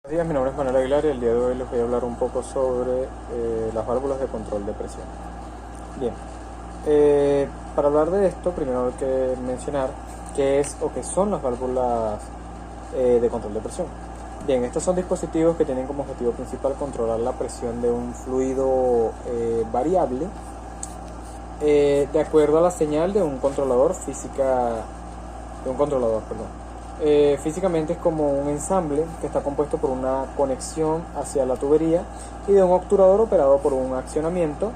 Buenos días, mi nombre es Manuel Aguilar y el día de hoy les voy a hablar un poco sobre las válvulas de control de presión. Bien, para hablar de esto, primero hay que mencionar qué es o qué son las válvulas de control de presión. Bien, estos son dispositivos que tienen como objetivo principal controlar la presión de un fluido variable de acuerdo a la señal de un controlador perdón. Físicamente es como un ensamble que está compuesto por una conexión hacia la tubería y de un obturador operado por un accionamiento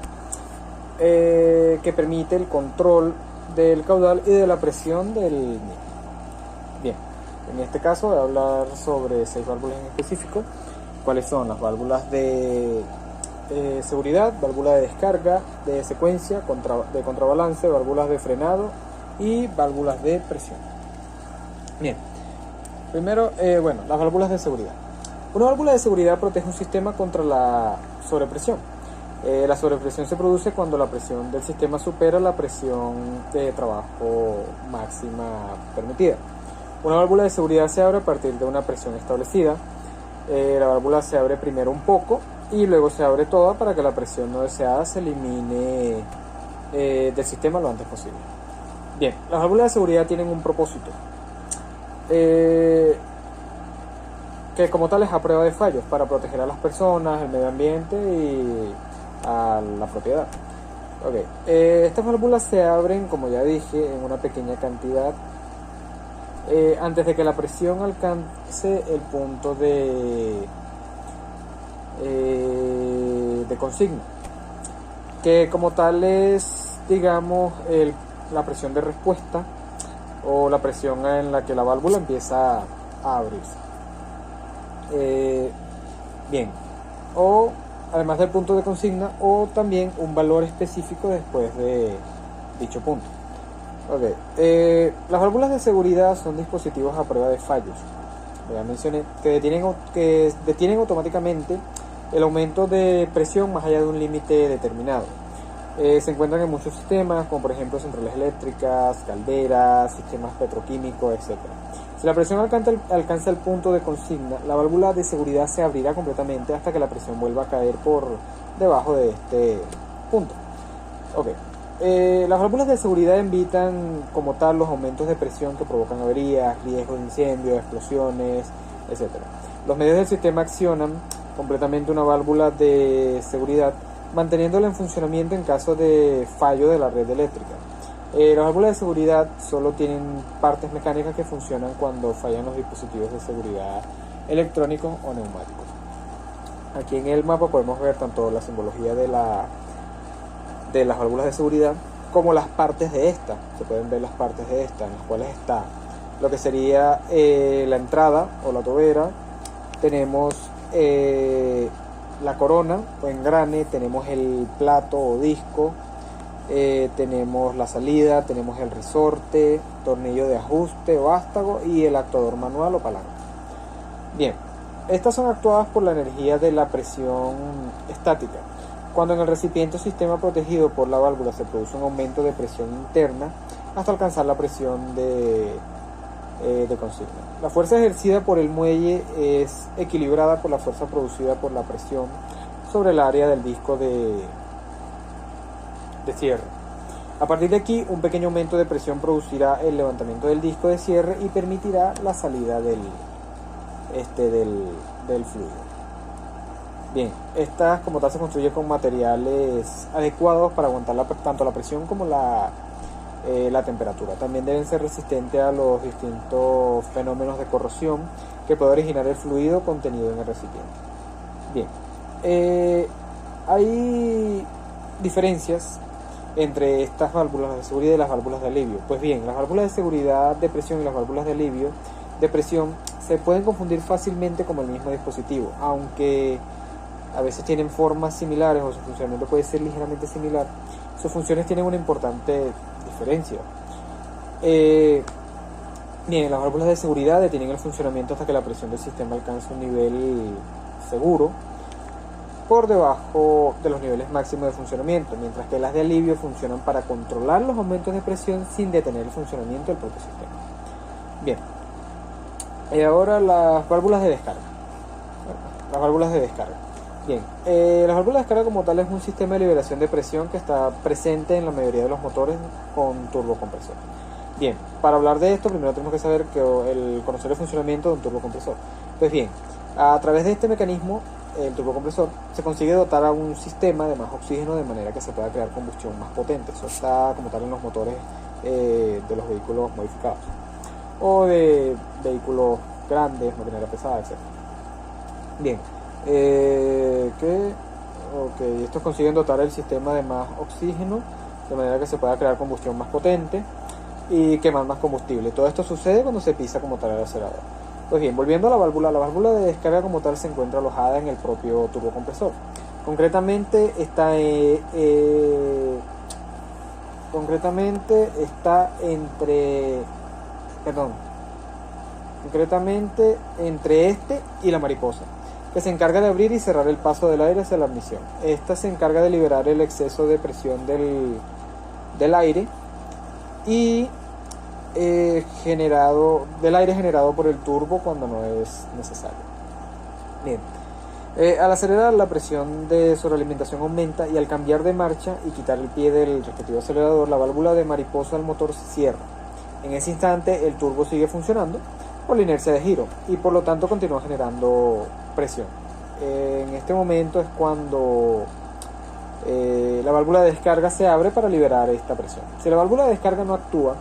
que permite el control del caudal y de la presión del mismo. Bien, en este caso voy a hablar sobre 6 válvulas en específico. ¿Cuáles son? Las válvulas de seguridad, válvula de descarga, de secuencia, de contrabalance, válvulas de frenado y válvulas de presión. Bien, primero, las válvulas de seguridad. Una válvula de seguridad protege un sistema contra la sobrepresión. La sobrepresión se produce cuando la presión del sistema supera la presión de trabajo máxima permitida. Una válvula de seguridad se abre a partir de una presión establecida. La válvula se abre primero un poco y luego se abre toda para que la presión no deseada se elimine del sistema lo antes posible. Bien, las válvulas de seguridad tienen un propósito. Que como tal es a prueba de fallos para proteger a las personas, el medio ambiente y a la propiedad. Estas válvulas se abren, como ya dije, en una pequeña cantidad antes de que la presión alcance el punto de consigna, que como tal es, digamos, la presión de respuesta o la presión en la que la válvula empieza a abrirse. Bien, o además del punto de consigna, o también un valor específico después de dicho punto. Las válvulas de seguridad son dispositivos a prueba de fallos. Ya mencioné que detienen automáticamente el aumento de presión más allá de un límite determinado. Se encuentran en muchos sistemas, como por ejemplo centrales eléctricas, calderas, sistemas petroquímicos, etc. Si la presión alcanza el punto de consigna, la válvula de seguridad se abrirá completamente hasta que la presión vuelva a caer por debajo de este punto. Las válvulas de seguridad evitan como tal los aumentos de presión que provocan averías, riesgos de incendio, explosiones, etc. Los medios del sistema accionan completamente una válvula de seguridad, manteniéndola en funcionamiento en caso de fallo de la red eléctrica. Las válvulas de seguridad solo tienen partes mecánicas que funcionan cuando fallan los dispositivos de seguridad electrónicos o neumáticos. Aquí en el mapa podemos ver tanto la simbología de las válvulas de seguridad como las partes de esta. Se pueden ver las partes de esta, en las cuales está lo que sería la entrada o la tobera. Tenemos la corona o engrane, tenemos el plato o disco, tenemos la salida, tenemos el resorte, tornillo de ajuste o vástago y el actuador manual o palanca. Bien, estas son actuadas por la energía de la presión estática. Cuando en el recipiente o sistema protegido por la válvula se produce un aumento de presión interna hasta alcanzar la presión de consigna. La fuerza ejercida por el muelle es equilibrada por la fuerza producida por la presión sobre el área del disco de cierre. A partir de aquí, un pequeño aumento de presión producirá el levantamiento del disco de cierre y permitirá la salida del fluido. Bien, estas como tal se construyen con materiales adecuados para aguantar tanto la presión como la temperatura. También deben ser resistentes a los distintos fenómenos de corrosión que puede originar el fluido contenido en el recipiente. Bien, hay diferencias entre estas válvulas de seguridad y las válvulas de alivio. Pues bien, las válvulas de seguridad de presión y las válvulas de alivio de presión se pueden confundir fácilmente como el mismo dispositivo, aunque a veces tienen formas similares o su funcionamiento puede ser ligeramente similar. Sus funciones tienen una importante diferencia. Bien, las válvulas de seguridad detienen el funcionamiento hasta que la presión del sistema alcanza un nivel seguro por debajo de los niveles máximos de funcionamiento, mientras que las de alivio funcionan para controlar los aumentos de presión sin detener el funcionamiento del propio sistema. Bien, ahora las válvulas de descarga. las válvulas de descarga. Bien, las válvulas de descarga como tal es un sistema de liberación de presión que está presente en la mayoría de los motores con turbocompresor. Bien, para hablar de esto primero tenemos que saber conocer el funcionamiento de un turbocompresor. Pues bien, a través de este mecanismo, el turbocompresor, se consigue dotar a un sistema de más oxígeno de manera que se pueda crear combustión más potente. Eso está como tal en los motores de los vehículos modificados o de vehículos grandes, maquinaria pesada, etc. Bien, estos consiguen dotar el sistema de más oxígeno de manera que se pueda crear combustión más potente y quemar más combustible. Todo esto sucede cuando se pisa como tal el acelerador. Pues bien, volviendo a la válvula de descarga como tal se encuentra alojada en el propio turbocompresor. Concretamente está entre este y la mariposa, que se encarga de abrir y cerrar el paso del aire hacia la admisión. Esta se encarga de liberar el exceso de presión del aire y generado por el turbo cuando no es necesario. Bien, al acelerar la presión de sobrealimentación aumenta y al cambiar de marcha y quitar el pie del respectivo acelerador, la válvula de mariposa del motor se cierra. En ese instante el turbo sigue funcionando por la inercia de giro y por lo tanto continúa generando presión. En este momento es cuando la válvula de descarga se abre para liberar esta presión. Si la válvula de descarga no actúa,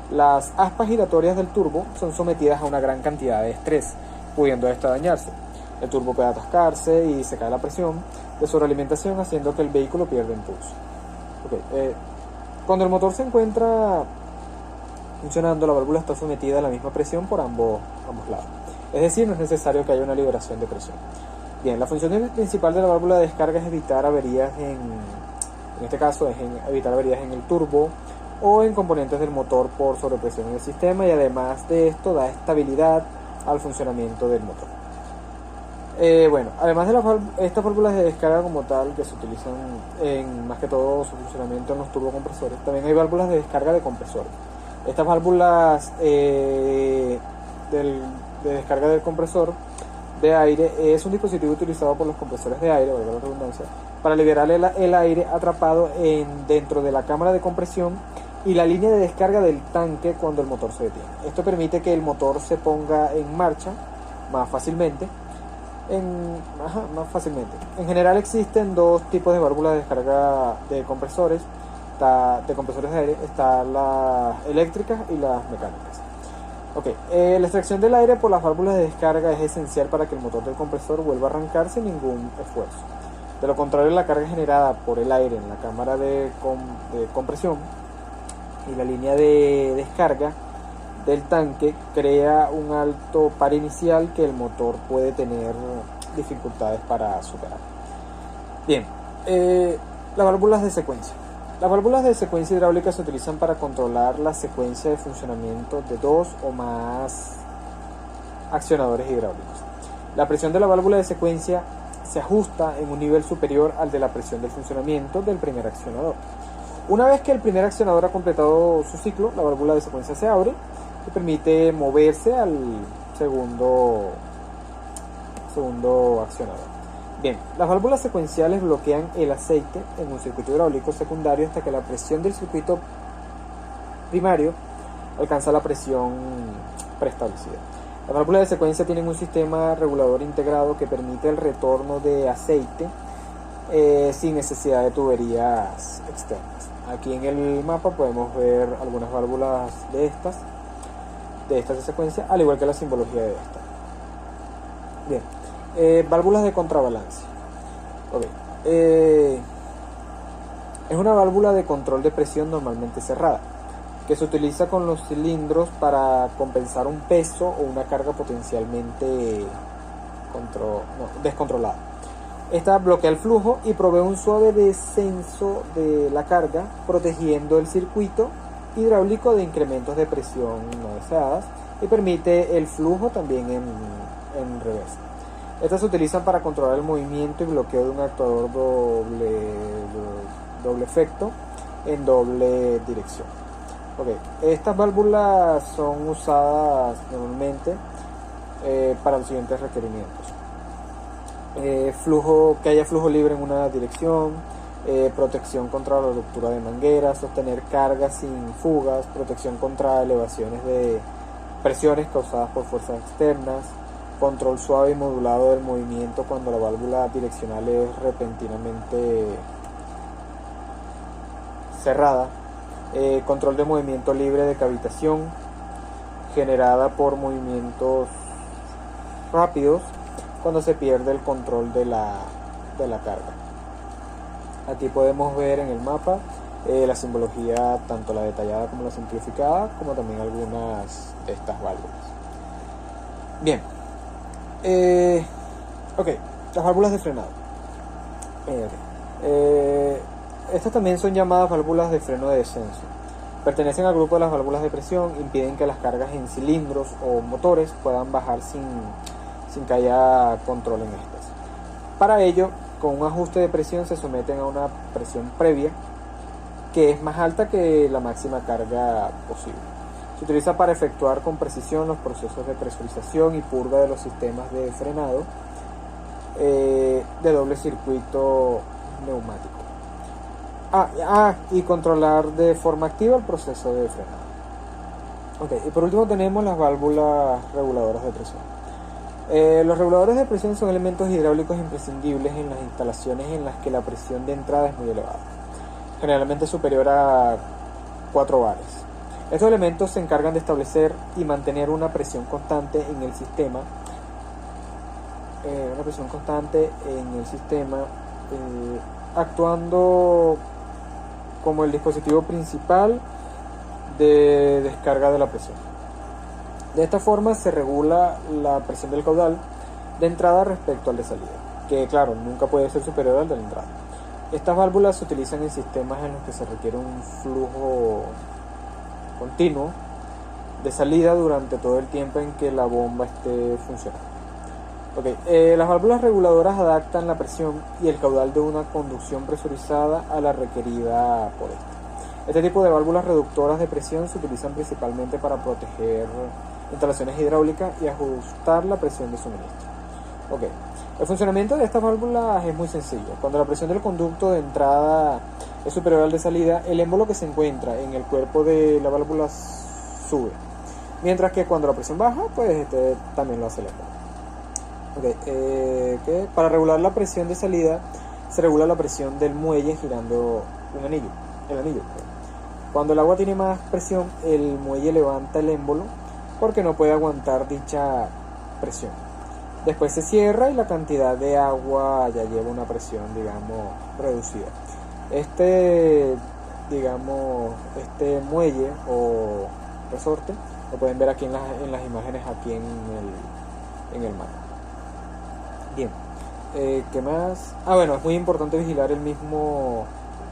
las aspas giratorias del turbo son sometidas a una gran cantidad de estrés, pudiendo esta dañarse. El turbo puede atascarse y se cae la presión de sobrealimentación, haciendo que el vehículo pierda impulso. Cuando el motor se encuentra funcionando, la válvula está sometida a la misma presión por ambos lados. Es decir, no es necesario que haya una liberación de presión. Bien, la función principal de la válvula de descarga es evitar averías evitar averías en el turbo o en componentes del motor por sobrepresión en el sistema, y además de esto da estabilidad al funcionamiento del motor. Además de estas válvulas de descarga como tal, que se utilizan en más que todo su funcionamiento en los turbocompresores, también hay válvulas de descarga de compresores. Estas válvulas de descarga del compresor de aire es un dispositivo utilizado por los compresores de aire, valga la redundancia, para liberar el aire atrapado dentro de la cámara de compresión y la línea de descarga del tanque cuando el motor se detiene. Esto permite que el motor se ponga en marcha más fácilmente. En general existen dos tipos de válvulas de descarga de compresores de aire. Están las eléctricas y las mecánicas. La extracción del aire por las válvulas de descarga es esencial para que el motor del compresor vuelva a arrancar sin ningún esfuerzo. De lo contrario, la carga generada por el aire en la cámara de compresión y la línea de descarga del tanque crea un alto par inicial que el motor puede tener dificultades para superar. Bien, las válvulas de secuencia. Las válvulas de secuencia hidráulica se utilizan para controlar la secuencia de funcionamiento de dos o más accionadores hidráulicos. La presión de la válvula de secuencia se ajusta en un nivel superior al de la presión del funcionamiento del primer accionador. Una vez que el primer accionador ha completado su ciclo, la válvula de secuencia se abre y permite moverse al segundo accionador. Bien, las válvulas secuenciales bloquean el aceite en un circuito hidráulico secundario hasta que la presión del circuito primario alcanza la presión preestablecida. Las válvulas de secuencia tienen un sistema regulador integrado que permite el retorno de aceite sin necesidad de tuberías externas. Aquí en el mapa podemos ver algunas válvulas de estas de secuencia, al igual que la simbología de esta. Bien, válvulas de contrabalance. Es una válvula de control de presión normalmente cerrada, que se utiliza con los cilindros para compensar un peso o una carga potencialmente descontrolada. Esta bloquea el flujo y provee un suave descenso de la carga, protegiendo el circuito hidráulico de incrementos de presión no deseadas, y permite el flujo también en reversa. Estas se utilizan para controlar el movimiento y bloqueo de un actuador doble efecto en doble dirección. Estas válvulas son usadas normalmente para los siguientes requerimientos. que haya flujo libre en una dirección, protección contra la ruptura de mangueras, sostener cargas sin fugas, protección contra elevaciones de presiones causadas por fuerzas externas, control suave y modulado del movimiento cuando la válvula direccional es repentinamente cerrada, control de movimiento libre de cavitación generada por movimientos rápidos cuando se pierde el control de la carga. Aquí podemos ver en el mapa la simbología, tanto la detallada como la simplificada, como también algunas de estas válvulas. Bien, ok, las válvulas de frenado. Estas también son llamadas válvulas de freno de descenso. Pertenecen al grupo de las válvulas de presión, impiden que las cargas en cilindros o motores puedan bajar sin que haya control en estas. Para ello, con un ajuste de presión se someten a una presión previa que es más alta que la máxima carga posible. Se utiliza para efectuar con precisión los procesos de presurización y purga de los sistemas de frenado de doble circuito neumático. Y controlar de forma activa el proceso de frenado. Ok, y por último tenemos las válvulas reguladoras de presión. Los reguladores de presión son elementos hidráulicos imprescindibles en las instalaciones en las que la presión de entrada es muy elevada, generalmente superior a 4 bares. Estos elementos se encargan de establecer y mantener una presión constante en el sistema, actuando como el dispositivo principal de descarga de la presión. De esta forma se regula la presión del caudal de entrada respecto al de salida, que claro, nunca puede ser superior al de la entrada. Estas válvulas se utilizan en sistemas en los que se requiere un flujo continuo de salida durante todo el tiempo en que la bomba esté funcionando. Las válvulas reguladoras adaptan la presión y el caudal de una conducción presurizada a la requerida por esta. Este tipo de válvulas reductoras de presión se utilizan principalmente para proteger instalaciones hidráulicas y ajustar la presión de suministro. El funcionamiento de estas válvulas es muy sencillo. Cuando la presión del conducto de entrada es superior al de salida, el émbolo que se encuentra en el cuerpo de la válvula sube, mientras que cuando la presión baja, pues también lo hace el émbolo. Para regular la presión de salida, se regula la presión del muelle girando el anillo. Cuando el agua tiene más presión, el muelle levanta el émbolo porque no puede aguantar dicha presión. Después se cierra y la cantidad de agua ya lleva una presión, reducida. Este muelle o resorte lo pueden ver aquí en las imágenes aquí en el mapa. Bien, ¿qué más? Es muy importante vigilar el mismo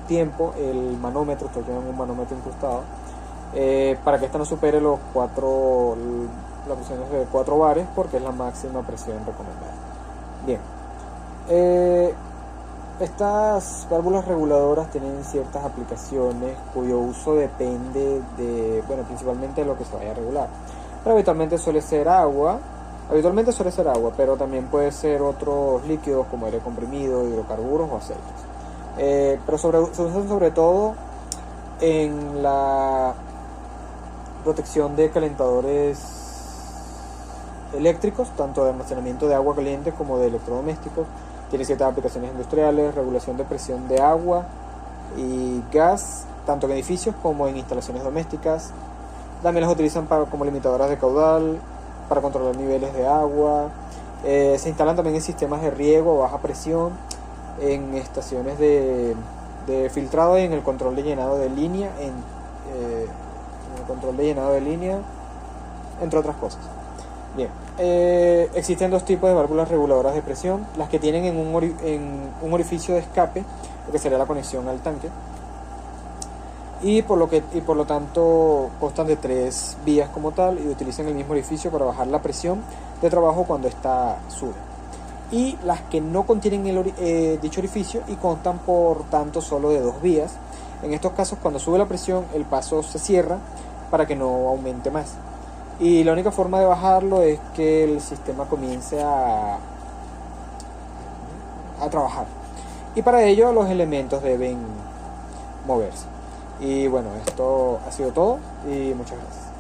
tiempo el manómetro. Estoy llevando un manómetro incrustado para que esta no supere las presiones de 4 bares, porque es la máxima presión recomendada. Bien, estas válvulas reguladoras tienen ciertas aplicaciones cuyo uso depende principalmente de lo que se vaya a regular, pero habitualmente suele ser agua, pero también puede ser otros líquidos como aire comprimido, hidrocarburos o aceites. Pero se usan sobre todo en la protección de calentadores eléctricos, tanto de almacenamiento de agua caliente como de electrodomésticos. Tiene ciertas aplicaciones industriales, regulación de presión de agua y gas, tanto en edificios como en instalaciones domésticas. También las utilizan como limitadoras de caudal, para controlar niveles de agua. Se instalan también en sistemas de riego a baja presión, en estaciones de filtrado y en el control de llenado de línea, entre otras cosas. Bien, existen dos tipos de válvulas reguladoras de presión: las que tienen en un orificio de escape, lo que sería la conexión al tanque, y por lo tanto constan de 3 vías como tal, y utilizan el mismo orificio para bajar la presión de trabajo cuando ésta sube. Y las que no contienen dicho orificio y constan por tanto solo de 2 vías. En estos casos, cuando sube la presión, el paso se cierra para que no aumente más, y la única forma de bajarlo es que el sistema comience a a trabajar. Y para ello los elementos deben moverse. Y bueno, esto ha sido todo y muchas gracias.